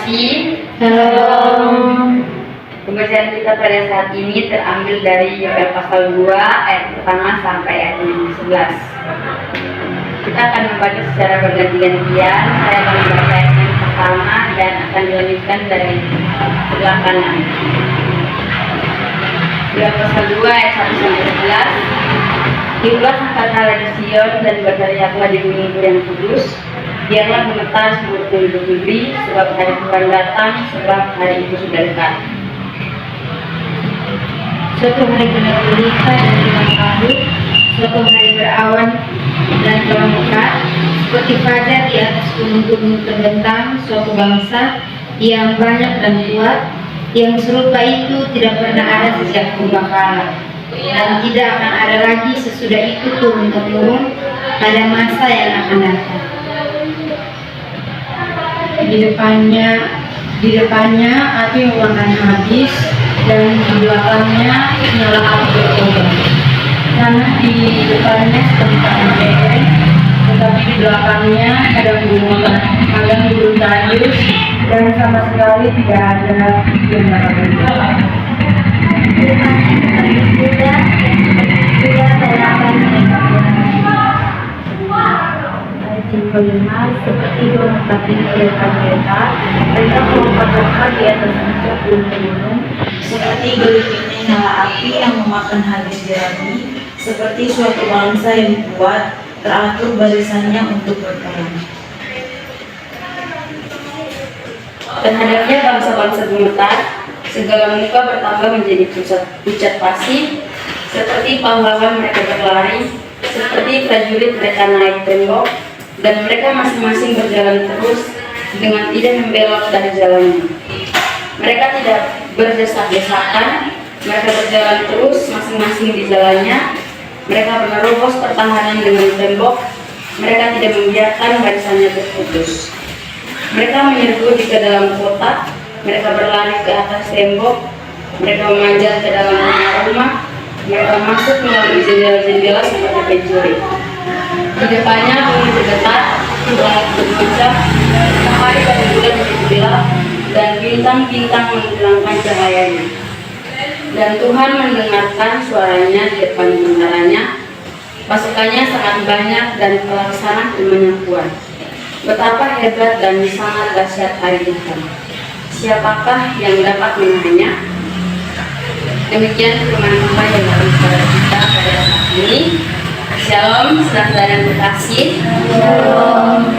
kasih. Shalom. Pembacaan kita pada saat ini terambil dari Yoel pasal 2 ayat pertama sampai ayat 11. Kita akan membaca secara berganti-gantian. Saya akan membaca ayat yang pertama dan akan dilanjutkan dari sebelah kanan. Yoel pasal 2 ayat 1 sampai 11. Hiduplah angkatlah di Sion dan berteriaklah di gunung yang kudus. Biarlah gemetar seluruh penduduk negeri, sebab hari Tuhan datang, sebab hari itu sudah dekat. Suatu hari benar gulita dan dengan kabut, suatu hari berawan dan terang pekat, seperti fajar di atas gunung-gunung terbentang suatu bangsa yang banyak dan kuat, yang serupa itu tidak pernah ada sejak purbakala, dan tidak akan ada lagi sesudah itu turun-temurun pada masa yang akan datang. Di depannya api memakan habis, dan di belakangnya nyala api berkobar. Karena di depannya tempat Eden, tetapi di belakangnya padang gurun tandus, dan sama sekali tidak ada yang dapat berjalan. Seperti melengkapi mereka melompat-lompat di atas puncak gunung-gunung, seperti gelipinnya nyala api yang memakan habis jerami, seperti suatu bangsa yang kuat teratur barisannya untuk berperang. Terhadapnya bangsa-bangsa gemetar, segala muka bertambah menjadi pucat pasi, seperti pahlawan mereka berlari, seperti prajurit mereka naik tembok, dan mereka masing-masing berjalan terus dengan tidak membelok dari jalannya. Mereka tidak berdesak-desakan, mereka berjalan terus masing-masing di jalannya. Mereka menerobos pertahanan dengan tembok, mereka tidak membiarkan barisannya terputus. Mereka menyerbu di ke dalam kota, mereka berlari ke atas tembok, mereka memanjat ke dalam rumah-rumah, mereka masuk melalui jendela-jendela seperti pencuri. Di depannya bumi bergetar, langit berguncang, matahari dan bulan menjadi gelap, dan bintang-bintang menghilangkan cahayanya. Dan Tuhan mendengarkan suaranya di depan tentaranya, pasukannya sangat banyak dan pelaksana ilmunya kuat. Betapa hebat dan sangat dahsyat hari Tuhan. Siapakah yang dapat menahannya? Demikian firman Tuhan yang akan kepada kita pada saat ini. Shalom, saudara yang terkasih. Shalom.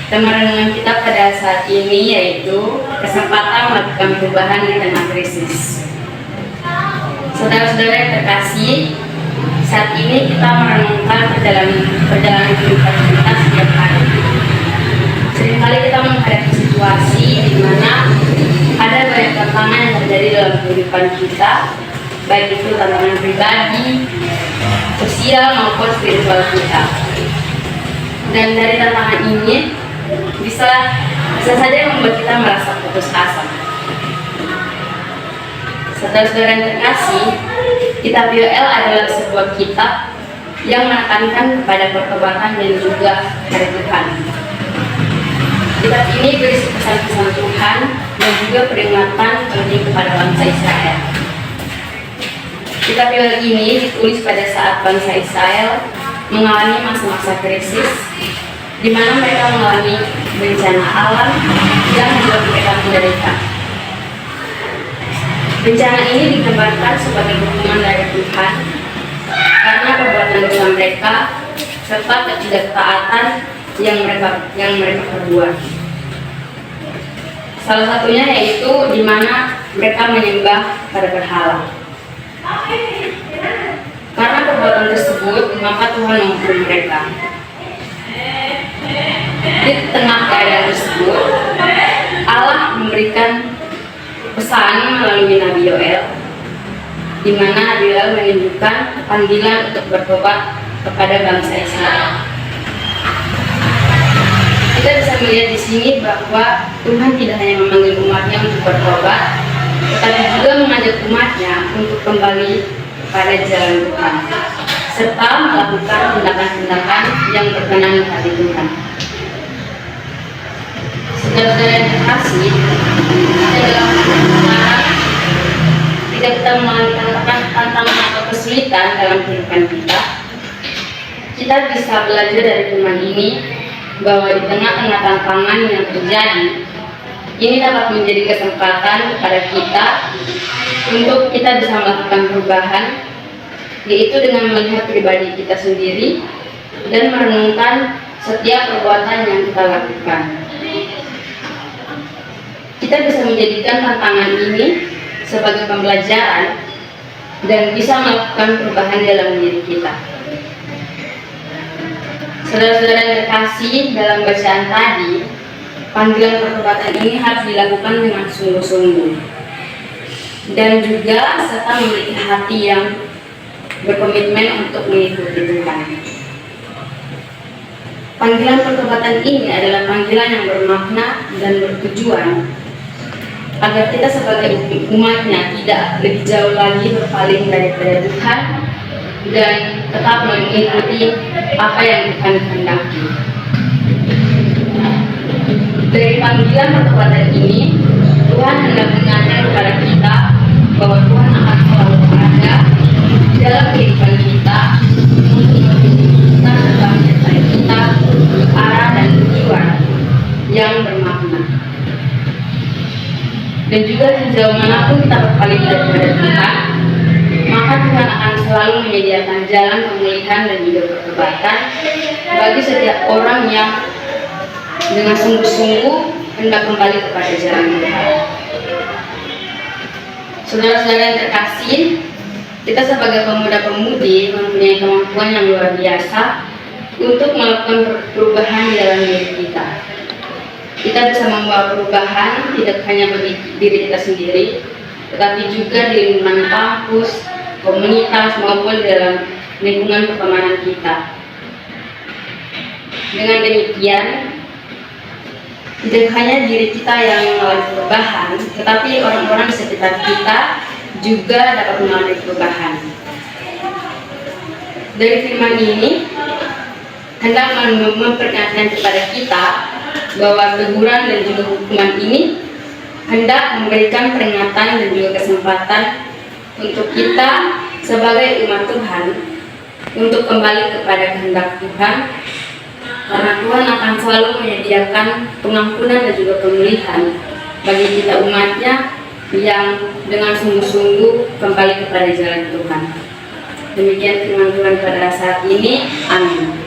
Tema renungan kita pada saat ini yaitu kesempatan melakukan perubahan di tengah krisis. Saudara-saudara yang terkasih, saat ini kita merenungkan perjalanan kehidupan kita setiap hari. Seringkali kita menghadapi situasi di mana ada banyak tantangan yang terjadi dalam kehidupan kita, baik itu tantangan pribadi, sosial maupun spiritual kita. Dan dari tantangan ini bisa saja membuat kita merasa putus asa. Saudara-saudara yang terkasih, kitab Yoel adalah sebuah kitab yang menekankan kepada pertobatan dan juga hari Tuhan. Kitab ini berisi pesan-pesan Tuhan dan juga peringatan penting kepada bangsa Israel. Kitab Yoel ini ditulis pada saat bangsa Israel mengalami masa-masa krisis, di mana mereka mengalami bencana alam yang membuat mereka menderita. Bencana ini digambarkan sebagai hukuman dari Tuhan karena perbuatan dosa mereka serta ketidaktaatan yang mereka perbuat. Salah satunya yaitu di mana mereka menyembah pada berhala. Karena perbuatan tersebut, maka Tuhan menghukum mereka. Di tengah keadaan tersebut, Allah memberikan pesan melalui Nabi Yoel, di mana Nabi Yoel menunjukkan panggilan untuk bertobat kepada bangsa Israel. Kita bisa melihat di sini bahwa Tuhan tidak hanya memanggil umatnya untuk bertobat, tetapi juga mengajak umatnya untuk kembali pada jalan Tuhan, serta melakukan tindakan-tindakan yang berkenan di hati Tuhan. Saudara-saudara yang terkasih, dalam sekarang tidak kita mengalami tantangan atau kesulitan dalam kehidupan kita, kita bisa belajar dari firman ini bahwa di tengah-tengah tantangan yang terjadi, ini dapat menjadi kesempatan kepada kita untuk kita bisa melakukan perubahan, yaitu dengan melihat pribadi kita sendiri dan merenungkan setiap perbuatan yang kita lakukan. Kita bisa menjadikan tantangan ini sebagai pembelajaran dan bisa melakukan perubahan dalam diri kita. Saudara-saudara yang terkasih, dalam bacaan tadi, panggilan pertobatan ini harus dilakukan dengan sungguh-sungguh dan juga serta memiliki hati yang berkomitmen untuk mengikuti Tuhan. Panggilan pertobatan ini adalah panggilan yang bermakna dan bertujuan agar kita sebagai umatnya tidak lebih jauh lagi berpaling daripada Tuhan dan tetap mengikuti apa yang Tuhan kehendaki. Dari panggilan pertobatan ini, Tuhan hendak mengingatkan kepada kita bahwa Tuhan akan selalu ada di dalam kehidupan kita untuk membimbing kita serta menyertai kita ke arah dan tujuan yang bermakna. Dan juga sejauh manapun kita berpaling daripada Tuhan, maka Tuhan akan selalu menyediakan jalan pemulihan dan juga pertobatan bagi setiap orang yang dengan sungguh-sungguh hendak kembali kepada jalan Tuhan. Saudara-saudara yang terkasih, kita sebagai pemuda-pemudi mempunyai kemampuan yang luar biasa untuk melakukan perubahan di dalam diri kita. Kita bisa membawa perubahan tidak hanya bagi diri kita sendiri, tetapi juga di lingkungan kampus, komunitas, maupun di dalam lingkungan pertemanan kita. Dengan demikian, tidak hanya diri kita yang mengalami perubahan, tetapi orang-orang di sekitar kita juga dapat mengalami perubahan. Dari firman ini, hendak memperingatkan kepada kita bahwa teguran dan juga hukuman ini hendak memberikan peringatan dan juga kesempatan untuk kita sebagai umat Tuhan untuk kembali kepada kehendak Tuhan, karena Tuhan akan selalu menyediakan pengampunan dan juga pemulihan bagi kita umatnya yang dengan sungguh-sungguh kembali kepada jalan Tuhan. Demikian firman Tuhan pada saat ini. Amin.